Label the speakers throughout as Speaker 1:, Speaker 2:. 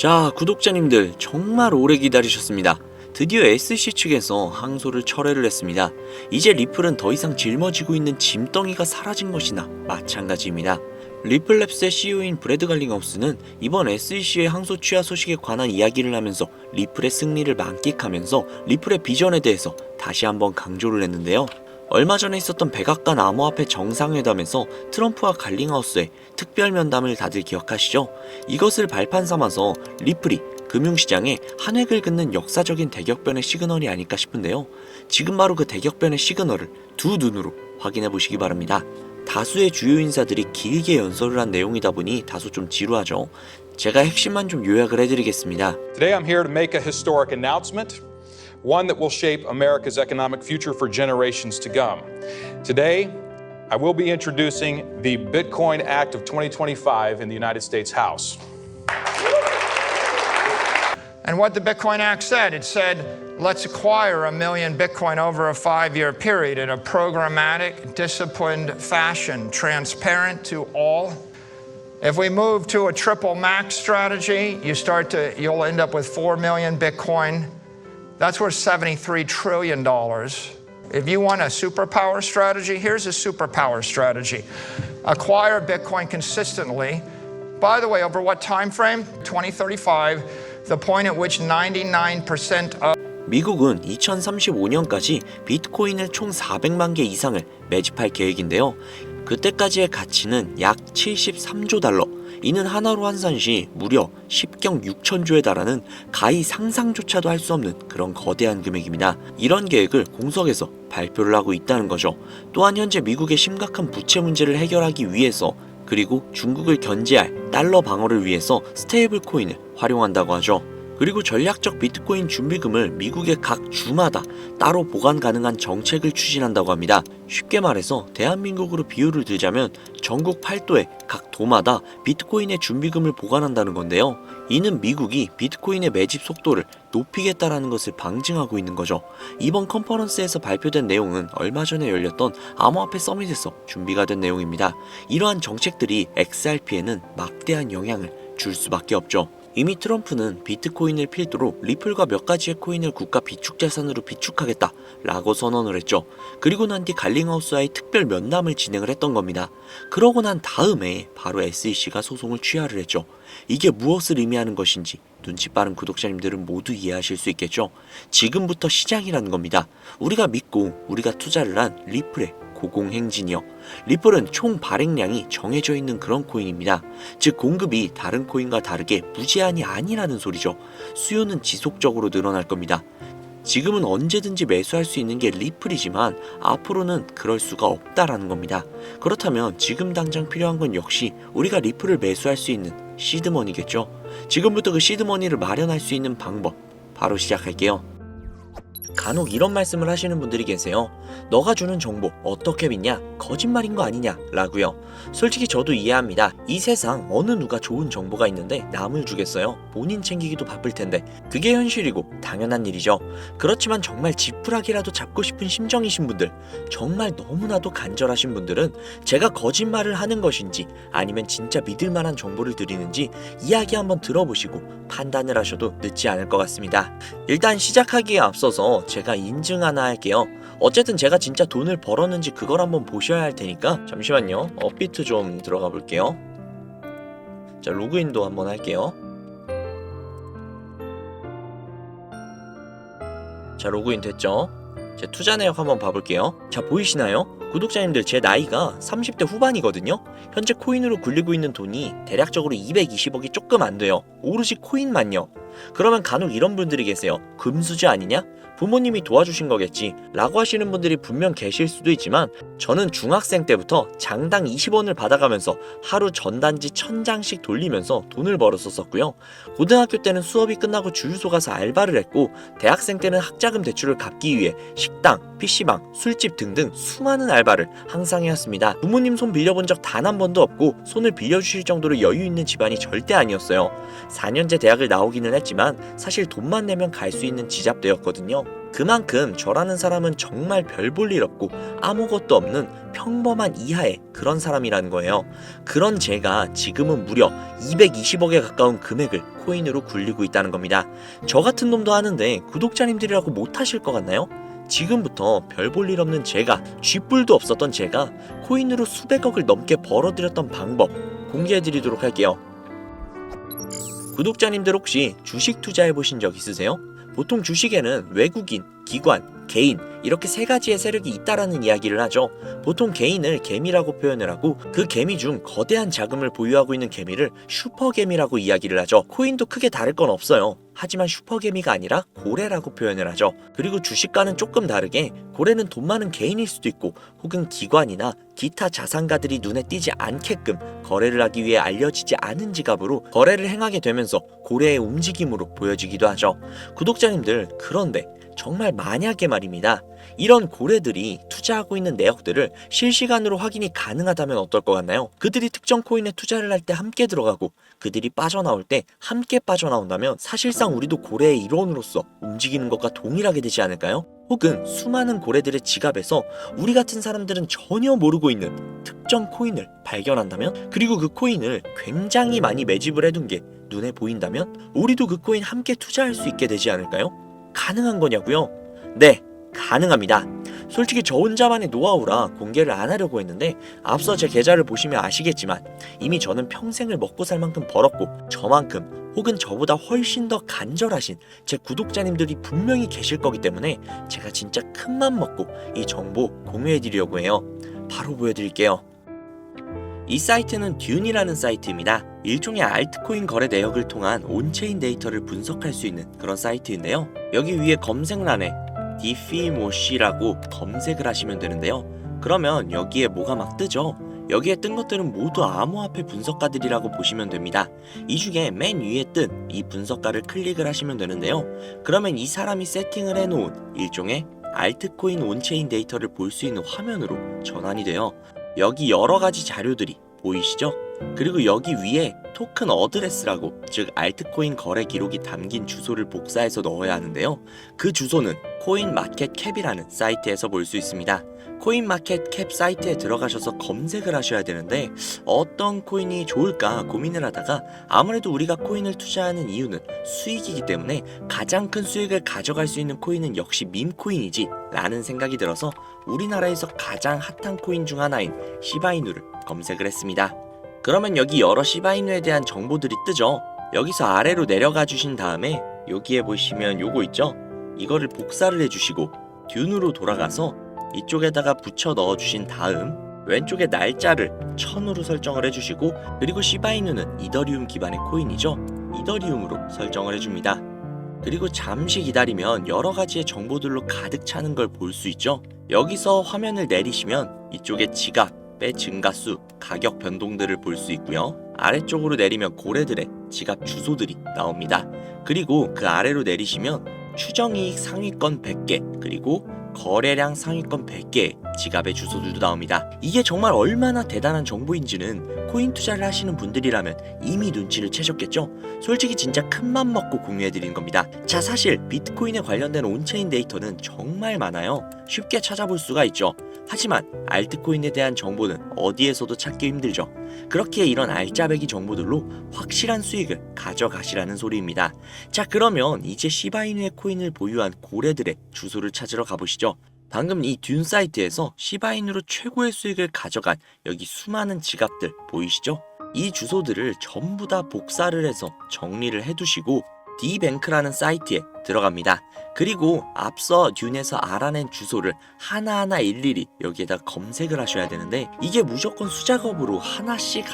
Speaker 1: 자, 구독자님들 정말 오래 기다리셨습니다. 드디어 SC 측에서 항소를 철회를 했습니다. 이제 리플은 더 이상 짊어지고 있는 짐덩이가 사라진 것이나 마찬가지입니다. 리플랩스의 CEO인 브래드 갈링하우스는 이번 SEC의 항소 취하 소식에 관한 이야기를 하면서 리플의 승리를 만끽하면서 리플의 비전에 대해서 다시 한번 강조를 했는데요. 얼마 전에 있었던 백악관 암호화폐 정상회담에서 트럼프와 갈링하우스의 특별 면담을 다들 기억하시죠? 이것을 발판 삼아서 리플이 금융시장에 한 획을 긋는 역사적인 대격변의 시그널이 아닐까 싶은데요. 지금 바로 그 대격변의 시그널을 두 눈으로 확인해 보시기 바랍니다. 다수의 주요 인사들이 길게 연설을 한 내용이다 보니 다소 좀 지루하죠. 제가 핵심만 좀 요약을 해드리겠습니다.
Speaker 2: Today I'm here to make a historic announcement, one that will shape America's economic future for generations to come. Today, I will be introducing the Bitcoin Act of 2025 in the United States House.
Speaker 3: And what the Bitcoin Act said, it said, let's acquire 1 million Bitcoin over a 5-year period in a programmatic, disciplined fashion, transparent to all. If we move to a triple max strategy, you'll end up with 4 million Bitcoin. That's worth $73 trillion. If you want a superpower strategy, here's a superpower strategy. Acquire Bitcoin consistently. By the way, over what time frame? 2035, the point at which 99% of
Speaker 1: 미국은 2035년까지 비트코인을 총 400만 개 이상을 매집할 계획인데요. 그때까지의 가치는 약 73조 달러. 이는 하나로 환산 시 무려 10경 6천조에 달하는 가히 상상조차도 할 수 없는 그런 거대한 금액입니다. 이런 계획을 공석에서 발표를 하고 있다는 거죠. 또한 현재 미국의 심각한 부채 문제를 해결하기 위해서 그리고 중국을 견제할 달러 방어를 위해서 스테이블 코인을 활용한다고 하죠. 그리고 전략적 비트코인 준비금을 미국의 각 주마다 따로 보관 가능한 정책을 추진한다고 합니다. 쉽게 말해서 대한민국으로 비유를 들자면 전국 8도의 각 도마다 비트코인의 준비금을 보관한다는 건데요. 이는 미국이 비트코인의 매집 속도를 높이겠다라는 것을 방증하고 있는 거죠. 이번 컨퍼런스에서 발표된 내용은 얼마 전에 열렸던 암호화폐 서밋에서 준비가 된 내용입니다. 이러한 정책들이 XRP에는 막대한 영향을 줄 수밖에 없죠. 이미 트럼프는 비트코인을 필두로 리플과 몇 가지의 코인을 국가 비축자산으로 비축하겠다 라고 선언을 했죠. 그리고 난 뒤 갈링하우스와의 특별 면담을 진행을 했던 겁니다. 그러고 난 다음에 바로 SEC가 소송을 취하를 했죠. 이게 무엇을 의미하는 것인지 눈치 빠른 구독자님들은 모두 이해하실 수 있겠죠. 지금부터 시작이라는 겁니다. 우리가 믿고 우리가 투자를 한 리플의 고공행진이요. 리플은 총 발행량이 정해져 있는 그런 코인입니다. 즉 공급이 다른 코인과 다르게 무제한이 아니라는 소리죠. 수요는 지속적으로 늘어날 겁니다. 지금은 언제든지 매수할 수 있는 게 리플이지만 앞으로는 그럴 수가 없다라는 겁니다. 그렇다면 지금 당장 필요한 건 역시 우리가 리플을 매수할 수 있는 시드머니겠죠. 지금부터 그 시드머니를 마련할 수 있는 방법 바로 시작할게요. 간혹 이런 말씀을 하시는 분들이 계세요. 너가 주는 정보 어떻게 믿냐? 거짓말인 거 아니냐? 라고요. 솔직히 저도 이해합니다. 이 세상 어느 누가 좋은 정보가 있는데 남을 주겠어요? 본인 챙기기도 바쁠 텐데. 그게 현실이고 당연한 일이죠. 그렇지만 정말 지푸라기라도 잡고 싶은 심정이신 분들, 정말 너무나도 간절하신 분들은 제가 거짓말을 하는 것인지 아니면 진짜 믿을 만한 정보를 드리는지 이야기 한번 들어보시고 판단을 하셔도 늦지 않을 것 같습니다. 일단 시작하기에 앞서서 제가 인증 하나 할게요. 어쨌든 제가 진짜 돈을 벌었는지 그걸 한번 보셔야 할 테니까 잠시만요. 업비트 좀 들어가 볼게요. 자, 로그인도 한번 할게요. 자, 로그인 됐죠? 제 투자 내역 한번 봐볼게요. 자, 보이시나요? 구독자님들, 제 나이가 30대 후반이거든요. 현재 코인으로 굴리고 있는 돈이 대략적으로 220억이 조금 안 돼요. 오로지 코인만요. 그러면 간혹 이런 분들이 계세요. 금수저 아니냐? 부모님이 도와주신 거겠지 라고 하시는 분들이 분명 계실 수도 있지만 저는 중학생 때부터 장당 20원을 받아가면서 하루 전단지 1000장씩 돌리면서 돈을 벌었었고요. 고등학교 때는 수업이 끝나고 주유소 가서 알바를 했고 대학생 때는 학자금 대출을 갚기 위해 식당, PC방, 술집 등등 수많은 알바를 항상 해왔습니다. 부모님 손 빌려본 적 단 한 번도 없고 손을 빌려주실 정도로 여유 있는 집안이 절대 아니었어요. 4년제 대학을 나오기는 했지만 사실 돈만 내면 갈 수 있는 지잡대였거든요. 그만큼 저라는 사람은 정말 별 볼 일 없고 아무것도 없는 평범한 이하의 그런 사람이라는 거예요. 그런 제가 지금은 무려 220억에 가까운 금액을 코인으로 굴리고 있다는 겁니다. 저 같은 놈도 하는데 구독자님들이라고 못하실 것 같나요? 지금부터 별 볼 일 없는 제가, 쥐뿔도 없었던 제가 코인으로 수백억을 넘게 벌어들였던 방법 공개해드리도록 할게요. 구독자님들 혹시 주식 투자해보신 적 있으세요? 보통 주식에는 외국인, 기관, 개인 이렇게 세 가지의 세력이 있다라는 이야기를 하죠. 보통 개인을 개미라고 표현을 하고 그 개미 중 거대한 자금을 보유하고 있는 개미를 슈퍼개미라고 이야기를 하죠. 코인도 크게 다를 건 없어요. 하지만 슈퍼개미가 아니라 고래라고 표현을 하죠. 그리고 주식과는 조금 다르게 고래는 돈 많은 개인일 수도 있고 혹은 기관이나 기타 자산가들이 눈에 띄지 않게끔 거래를 하기 위해 알려지지 않은 지갑으로 거래를 행하게 되면서 고래의 움직임으로 보여지기도 하죠. 구독자님들, 그런데 정말 만약에 말입니다. 이런 고래들이 투자하고 있는 내역들을 실시간으로 확인이 가능하다면 어떨 것 같나요? 그들이 특정 코인에 투자를 할 때 함께 들어가고 그들이 빠져나올 때 함께 빠져나온다면 사실상 우리도 고래의 일원으로서 움직이는 것과 동일하게 되지 않을까요? 혹은 수많은 고래들의 지갑에서 우리 같은 사람들은 전혀 모르고 있는 특정 코인을 발견한다면, 그리고 그 코인을 굉장히 많이 매집을 해둔 게 눈에 보인다면 우리도 그 코인 함께 투자할 수 있게 되지 않을까요? 가능한 거냐고요? 네, 가능합니다. 솔직히 저 혼자만의 노하우라 공개를 안 하려고 했는데 앞서 제 계좌를 보시면 아시겠지만 이미 저는 평생을 먹고 살 만큼 벌었고 저만큼 혹은 저보다 훨씬 더 간절하신 제 구독자님들이 분명히 계실 거기 때문에 제가 진짜 큰맘 먹고 이 정보 공유해드리려고 해요. 바로 보여드릴게요. 이 사이트는 듄이라는 사이트입니다. 일종의 알트코인 거래 내역을 통한 온체인 데이터를 분석할 수 있는 그런 사이트인데요. 여기 위에 검색란에 디피모시라고 검색을 하시면 되는데요. 그러면 여기에 뭐가 막 뜨죠? 여기에 뜬 것들은 모두 암호화폐 분석가들이라고 보시면 됩니다. 이 중에 맨 위에 뜬 이 분석가를 클릭을 하시면 되는데요. 그러면 이 사람이 세팅을 해놓은 일종의 알트코인 온체인 데이터를 볼 수 있는 화면으로 전환이 돼요. 여기 여러가지 자료들이 보이시죠? 그리고 여기 위에 토큰 어드레스라고, 즉 알트코인 거래 기록이 담긴 주소를 복사해서 넣어야 하는데요. 그 주소는 코인마켓캡이라는 사이트에서 볼 수 있습니다. 코인마켓캡 사이트에 들어가셔서 검색을 하셔야 되는데 어떤 코인이 좋을까 고민을 하다가 아무래도 우리가 코인을 투자하는 이유는 수익이기 때문에 가장 큰 수익을 가져갈 수 있는 코인은 역시 밈코인이지 라는 생각이 들어서 우리나라에서 가장 핫한 코인 중 하나인 시바이누를 검색을 했습니다. 그러면 여기 여러 시바이누에 대한 정보들이 뜨죠. 여기서 아래로 내려가 주신 다음에 여기에 보시면 요거 있죠? 이거를 복사를 해주시고 듄으로 돌아가서 이쪽에다가 붙여 넣어 주신 다음 왼쪽에 날짜를 1000으로 설정을 해주시고, 그리고 시바이누는 이더리움 기반의 코인이죠. 이더리움으로 설정을 해줍니다. 그리고 잠시 기다리면 여러 가지의 정보들로 가득 차는 걸 볼 수 있죠. 여기서 화면을 내리시면 이쪽에 지갑의 증가수, 가격 변동들을 볼 수 있고요. 아래쪽으로 내리면 고래들의 지갑 주소들이 나옵니다. 그리고 그 아래로 내리시면 추정이익 상위권 100개, 그리고 거래량 상위권 100개의 지갑의 주소들도 나옵니다. 이게 정말 얼마나 대단한 정보인지는 코인 투자를 하시는 분들이라면 이미 눈치를 채셨겠죠? 솔직히 진짜 큰맘 먹고 공유해드린 겁니다. 자, 사실 비트코인에 관련된 온체인 데이터는 정말 많아요. 쉽게 찾아볼 수가 있죠. 하지만 알트코인에 대한 정보는 어디에서도 찾기 힘들죠. 그렇기에 이런 알짜배기 정보들로 확실한 수익을 가져가시라는 소리입니다. 자, 그러면 이제 시바이누의 코인을 보유한 고래들의 주소를 찾으러 가보시죠. 방금 이 듄 사이트에서 시바이누로 최고의 수익을 가져간 여기 수많은 지갑들 보이시죠? 이 주소들을 전부 다 복사를 해서 정리를 해두시고 디뱅크라는 사이트에 들어갑니다. 그리고 앞서 듄에서 알아낸 주소를 하나하나 일일이 여기에다 검색을 하셔야 되는데 이게 무조건 수작업으로 하나씩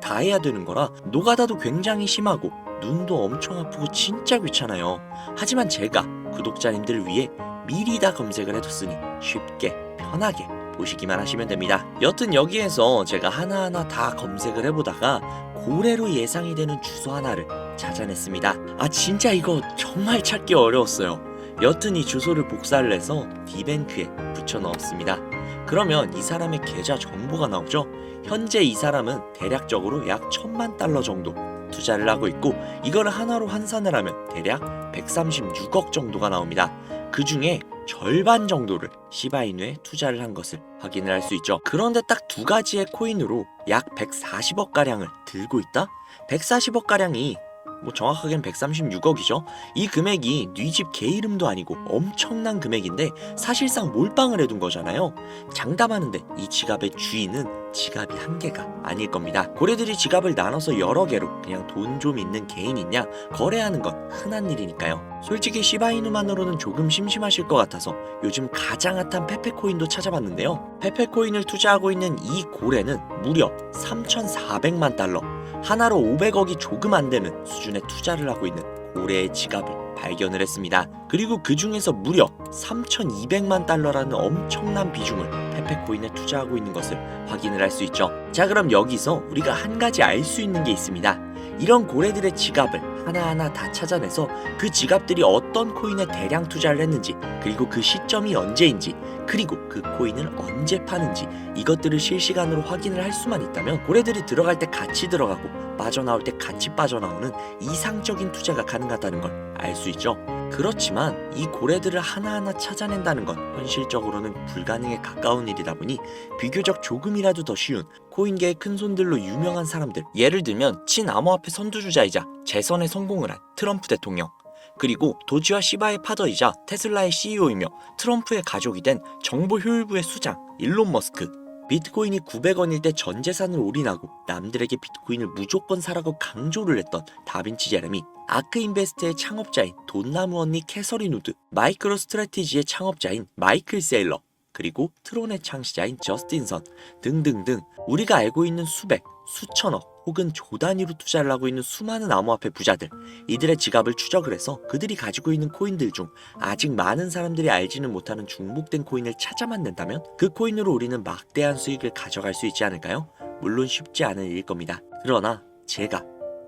Speaker 1: 다 해야 되는 거라 노가다도 굉장히 심하고 눈도 엄청 아프고 진짜 귀찮아요. 하지만 제가 구독자님들을 위해 미리 다 검색을 해뒀으니 쉽게 편하게 보시기만 하시면 됩니다. 여튼 여기에서 제가 하나하나 다 검색을 해보다가 고래로 예상이 되는 주소 하나를 찾아냈습니다. 아, 진짜 이거 정말 찾기 어려웠어요. 여튼 이 주소를 복사를 해서 디뱅크에 붙여 넣었습니다. 그러면 이 사람의 계좌 정보가 나오죠. 현재 이 사람은 대략적으로 약 $10,000,000 정도 투자를 하고 있고 이걸 하나로 환산을 하면 대략 136억 정도가 나옵니다. 그 중에 절반 정도를 시바이누에 투자를 한 것을 확인을 할 수 있죠. 그런데 딱 두 가지의 코인으로 약 140억 가량을 들고 있다? 140억 가량이 정확하게는 136억이죠. 이 금액이 네 집 개 이름도 아니고 엄청난 금액인데 사실상 몰빵을 해둔 거잖아요. 장담하는데 이 지갑의 주인은 지갑이 한 개가 아닐 겁니다. 고래들이 지갑을 나눠서 여러 개로 그냥 돈 좀 있는 개인 있냐 거래하는 건 흔한 일이니까요. 솔직히 시바이누만으로는 조금 심심하실 것 같아서 요즘 가장 핫한 페페코인도 찾아봤는데요. 페페코인을 투자하고 있는 이 고래는 무려 3,400만 달러, 하나로 500억이 조금 안 되는 수준의 투자를 하고 있는 고래의 지갑을 발견을 했습니다. 그리고 그 중에서 무려 3,200만 달러라는 엄청난 비중을 페페코인에 투자하고 있는 것을 확인을 할 수 있죠. 자, 그럼 여기서 우리가 한 가지 알 수 있는 게 있습니다. 이런 고래들의 지갑을 하나하나 다 찾아내서 그 지갑들이 어떤 코인에 대량 투자를 했는지, 그리고 그 시점이 언제인지, 그리고 그 코인을 언제 파는지 이것들을 실시간으로 확인을 할 수만 있다면 고래들이 들어갈 때 같이 들어가고 빠져나올 때 같이 빠져나오는 이상적인 투자가 가능하다는 걸 알 수 있죠. 그렇지만 이 고래들을 하나하나 찾아낸다는 건 현실적으로는 불가능에 가까운 일이다 보니 비교적 조금이라도 더 쉬운 코인계의 큰손들로 유명한 사람들, 예를 들면 친암호화폐 선두주자이자 재선에 성공을 한 트럼프 대통령, 그리고 도지와 시바의 파더이자 테슬라의 CEO이며 트럼프의 가족이 된 정보효율부의 수장 일론 머스크, 비트코인이 900원일 때 전 재산을 올인하고 남들에게 비트코인을 무조건 사라고 강조를 했던 다빈치 제레미, 아크인베스트의 창업자인 돈나무 언니 캐서린 우드, 마이크로 스트래티지의 창업자인 마이클 세일러, 그리고 트론의 창시자인 저스틴 선 등등등 우리가 알고 있는 수백, 수천억 혹은 조 단위로 투자를 하고 있는 수많은 암호화폐 부자들, 이들의 지갑을 추적을 해서 그들이 가지고 있는 코인들 중 아직 많은 사람들이 알지는 못하는 중복된 코인을 찾아만 낸다면 그 코인으로 우리는 막대한 수익을 가져갈 수 있지 않을까요? 물론 쉽지 않은 일일 겁니다. 그러나 제가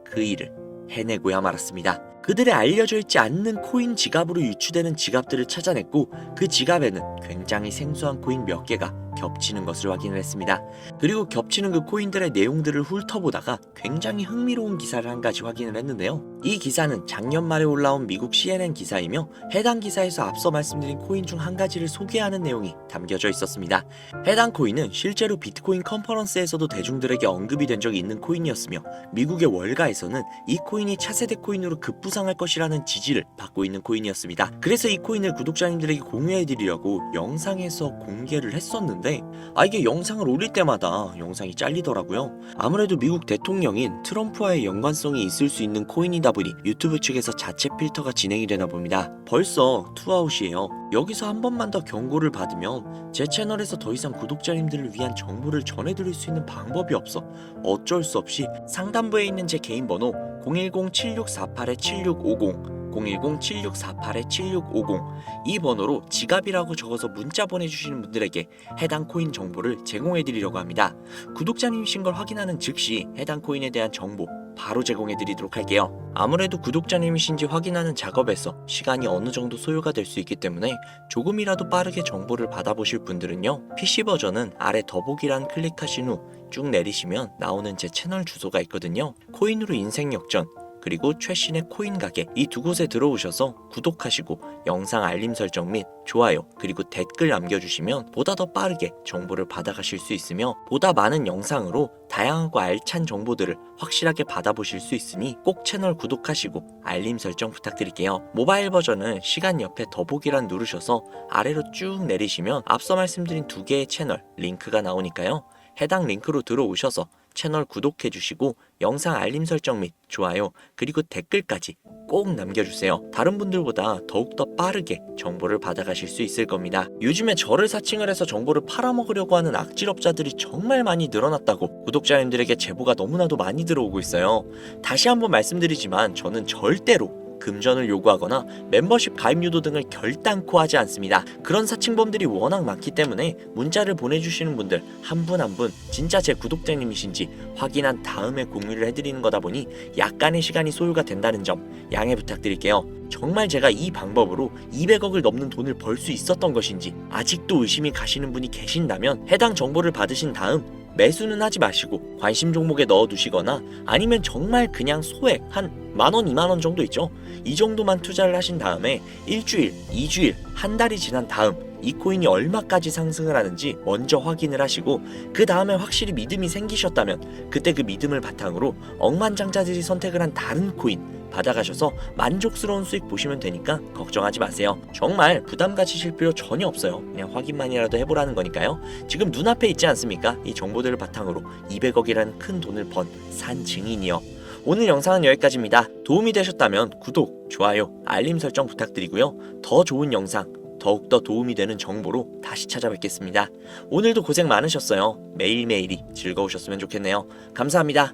Speaker 1: 그 일을 해내고야 말았습니다. 그들의 알려져 있지 않는 코인 지갑으로 유추되는 지갑들을 찾아냈고 그 지갑에는 굉장히 생소한 코인 몇 개가 겹치는 것을 확인을 했습니다. 그리고 겹치는 그 코인들의 내용들을 훑어보다가 굉장히 흥미로운 기사를 한 가지 확인을 했는데요. 이 기사는 작년 말에 올라온 미국 CNN 기사이며 해당 기사에서 앞서 말씀드린 코인 중 한 가지를 소개하는 내용이 담겨져 있었습니다. 해당 코인은 실제로 비트코인 컨퍼런스에서도 대중들에게 언급이 된 적이 있는 코인이었으며 미국의 월가에서는 이 코인이 차세대 코인으로 급부상할 것이라는 지지를 받고 있는 코인이었습니다. 그래서 이 코인을 구독자님들에게 공유해드리려고 영상에서 공개를 했었는데 이게 영상을 올릴 때마다 영상이 잘리더라고요. 아무래도 미국 대통령인 트럼프와의 연관성이 있을 수 있는 코인이다 보니 유튜브 측에서 자체 필터가 진행이 되나 봅니다. 벌써 투아웃이에요. 여기서 한 번만 더 경고를 받으면 제 채널에서 더 이상 구독자님들을 위한 정보를 전해드릴 수 있는 방법이 없어 어쩔 수 없이 상단부에 있는 제 개인 번호 010-7648-7650 010-7648-7650 이 번호로 지갑이라고 적어서 문자 보내주시는 분들에게 해당 코인 정보를 제공해드리려고 합니다. 구독자님이신 걸 확인하는 즉시 해당 코인에 대한 정보 바로 제공해드리도록 할게요. 아무래도 구독자님이신지 확인하는 작업에서 시간이 어느 정도 소요가 될 수 있기 때문에 조금이라도 빠르게 정보를 받아보실 분들은요, PC 버전은 아래 더보기란 클릭하신 후 쭉 내리시면 나오는 제 채널 주소가 있거든요. 코인으로 인생 역전, 그리고 최신의 코인 가게 이 두 곳에 들어오셔서 구독하시고 영상 알림 설정 및 좋아요 그리고 댓글 남겨주시면 보다 더 빠르게 정보를 받아가실 수 있으며 보다 많은 영상으로 다양하고 알찬 정보들을 확실하게 받아보실 수 있으니 꼭 채널 구독하시고 알림 설정 부탁드릴게요. 모바일 버전은 시간 옆에 더보기란 누르셔서 아래로 쭉 내리시면 앞서 말씀드린 두 개의 채널 링크가 나오니까요. 해당 링크로 들어오셔서 채널 구독해주시고 영상 알림 설정 및 좋아요 그리고 댓글까지 꼭 남겨주세요. 다른 분들보다 더욱더 빠르게 정보를 받아가실 수 있을 겁니다. 요즘에 저를 사칭을 해서 정보를 팔아먹으려고 하는 악질업자들이 정말 많이 늘어났다고 구독자님들에게 제보가 너무나도 많이 들어오고 있어요. 다시 한번 말씀드리지만 저는 절대로 금전을 요구하거나 멤버십 가입 유도 등을 결단코 하지 않습니다. 그런 사칭범들이 워낙 많기 때문에 문자를 보내주시는 분들 한 분 한 분 진짜 제 구독자님이신지 확인한 다음에 공유를 해드리는 거다 보니 약간의 시간이 소요가 된다는 점 양해 부탁드릴게요. 정말 제가 이 방법으로 200억을 넘는 돈을 벌 수 있었던 것인지 아직도 의심이 가시는 분이 계신다면 해당 정보를 받으신 다음 매수는 하지 마시고 관심 종목에 넣어두시거나 아니면 정말 그냥 소액 한 10,000원, 20,000원 정도 있죠. 이 정도만 투자를 하신 다음에 일주일, 2주일, 한 달이 지난 다음 이 코인이 얼마까지 상승을 하는지 먼저 확인을 하시고 그 다음에 확실히 믿음이 생기셨다면 그때 그 믿음을 바탕으로 억만장자들이 선택을 한 다른 코인 받아가셔서 만족스러운 수익 보시면 되니까 걱정하지 마세요. 정말 부담 가지실 필요 전혀 없어요. 그냥 확인만이라도 해보라는 거니까요. 지금 눈앞에 있지 않습니까? 이 정보들을 바탕으로 200억이라는 큰 돈을 번 산 증인이요. 오늘 영상은 여기까지입니다. 도움이 되셨다면 구독, 좋아요, 알림 설정 부탁드리고요. 더 좋은 영상, 더욱더 도움이 되는 정보로 다시 찾아뵙겠습니다. 오늘도 고생 많으셨어요. 매일매일이 즐거우셨으면 좋겠네요. 감사합니다.